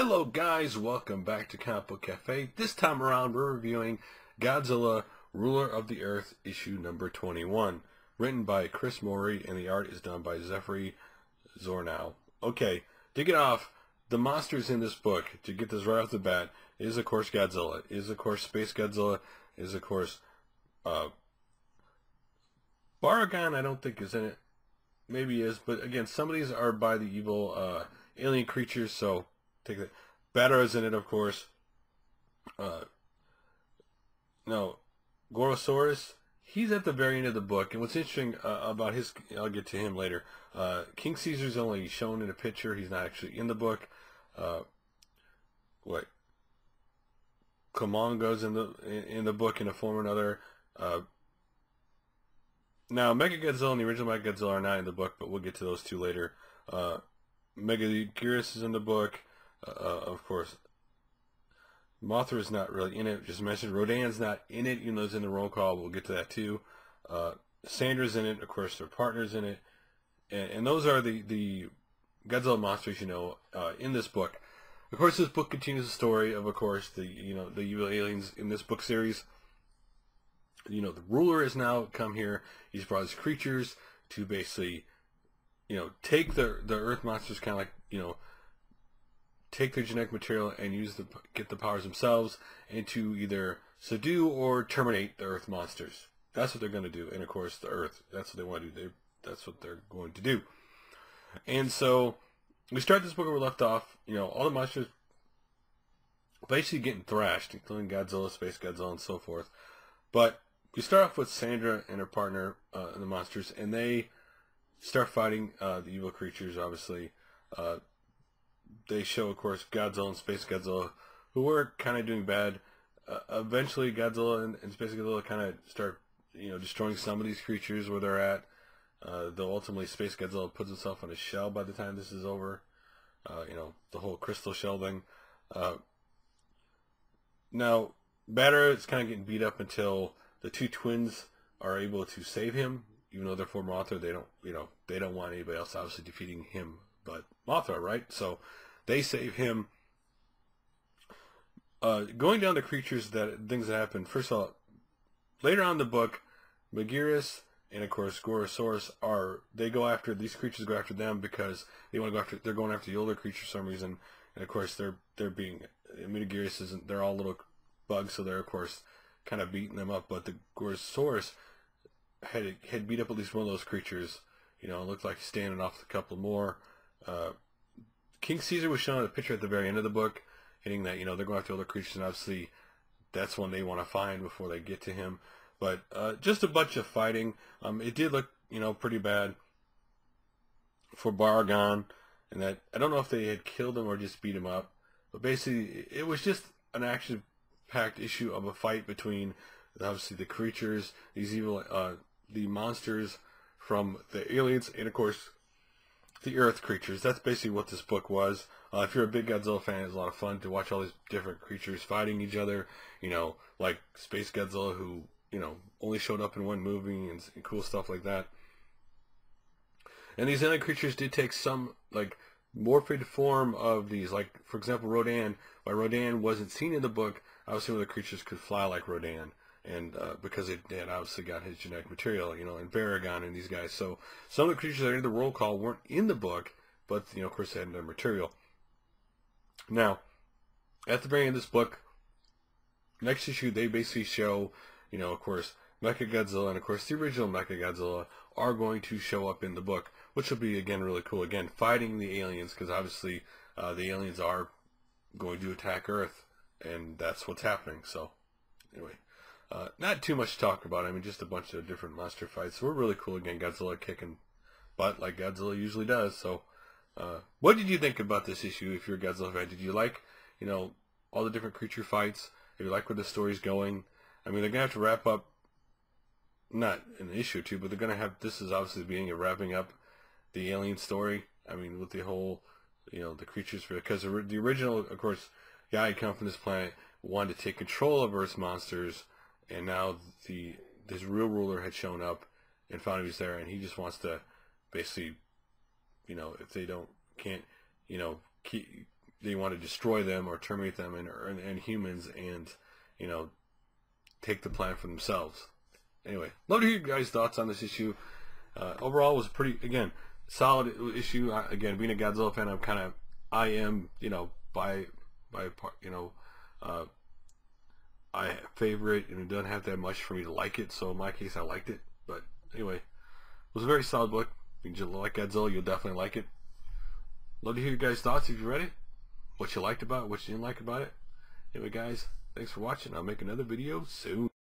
Hello guys, welcome back to Comic Book Cafe. This time around we're reviewing Godzilla, Ruler of the Earth, issue number 21. Written by Chris Morey and the art is done by Zefri Zornow. Okay, to get off, the monsters in this book, to get this right off the bat, is of course Godzilla, is of course Space Godzilla, is of course Baragon I don't think is in it. Maybe he is, but again, some of these are by the evil alien creatures, so take that. Batara is in it, of course. No, Gorosaurus, he's at the very end of the book, and what's interesting about his, I'll get to him later. King Caesar's only shown in a picture, he's not actually in the book. Kumonga's in the book in a form or another. Now, Mechagodzilla and the original Mechagodzilla are not in the book, but we'll get to those two later. Megaguirus is in the book, of course. Mothra is not really in it, just mentioned. Rodan's not in it, even though it's in the roll call. We'll get to that too. Sandra's in it, of course, their partner's in it. And those are the Godzilla monsters, in this book. Of course, this book continues the story of course, the evil aliens in this book series. The ruler has now come here. He's brought his creatures to basically, take the Earth monsters, kind of like, take their genetic material and get the powers themselves, and to either subdue or terminate the Earth monsters. That's what they're going to do. And of course, the Earth. That's what they want to do. That's what they're going to do. And so we start this book where we left off. All the monsters basically getting thrashed, including Godzilla, Space Godzilla, and so forth. But we start off with Sandra and her partner, and the monsters, and they start fighting the evil creatures, obviously. They show, of course, Godzilla and Space Godzilla, who were kind of doing bad. Eventually, Godzilla and Space Godzilla kind of start, destroying some of these creatures where they're at. Though ultimately, Space Godzilla puts himself on a shell by the time this is over. The whole crystal shell thing. Now, Batara is kind of getting beat up until the two twins are able to save him, even though they're for Mothra. They don't want anybody else obviously defeating him but Mothra, right? So they save him. Going down to creatures, things that happen. First of all, later on in the book, Megaguirus and of course Gorosaurus these creatures go after them because they're going after the older creature for some reason, and of course they're all little bugs, so they're of course kind of beating them up. But the Gorosaurus had beat up at least one of those creatures. It looked like standing off a couple more. King Caesar was shown a picture at the very end of the book, hitting that they're going after other creatures, and obviously that's one they want to find before they get to him. But just a bunch of fighting. It did look pretty bad for Baragon, and that I don't know if they had killed him or just beat him up, but basically it was just an action-packed issue of a fight between obviously the creatures, these evil the monsters from the aliens, and of course the Earth creatures. That's basically what this book was. If you're a big Godzilla fan, it's a lot of fun to watch all these different creatures fighting each other. Like Space Godzilla, who only showed up in one movie, and cool stuff like that. And these alien creatures did take some morphed form of these. Like for example, Rodan. Why Rodan wasn't seen in the book, obviously one of the creatures could fly like Rodan. And because it had obviously got his genetic material, and Baragon and these guys. So some of the creatures that are in the roll call weren't in the book, but of course they had their material. Now, at the very end of this book, next issue they basically show, of course, Mechagodzilla and of course the original Mechagodzilla are going to show up in the book, which will be again really cool. Again, fighting the aliens, because obviously the aliens are going to attack Earth, and that's what's happening. So anyway. Not too much to talk about. I mean, just a bunch of different monster fights. We're really cool. Again, Godzilla kicking butt like Godzilla usually does. So, what did you think about this issue? If you're a Godzilla fan, did you like, all the different creature fights? Did you like where the story's going? I mean, they're gonna have to wrap up, not an issue or two, but they're gonna have. This is obviously the beginning of wrapping up the alien story. I mean, with the whole, the creatures, because the original, of course, guy had come from this planet, wanted to take control of Earth's monsters. And now this real ruler had shown up and found he was there, and he just wants to basically, if they can't, they want to destroy them or terminate them and humans, and you know, take the planet for themselves. Anyway, love to hear you guys' thoughts on this issue. Overall, it was pretty, again, solid issue. Again, being a Godzilla fan, I am, you know, by part, you know, I favor it, and it doesn't have that much for me to like it. So in my case, I liked it. But anyway, it was a very solid book. If you like Godzilla, you'll definitely like it. Love to hear your guys' thoughts if you read it. What you liked about it, what you didn't like about it. Anyway, guys, thanks for watching. I'll make another video soon.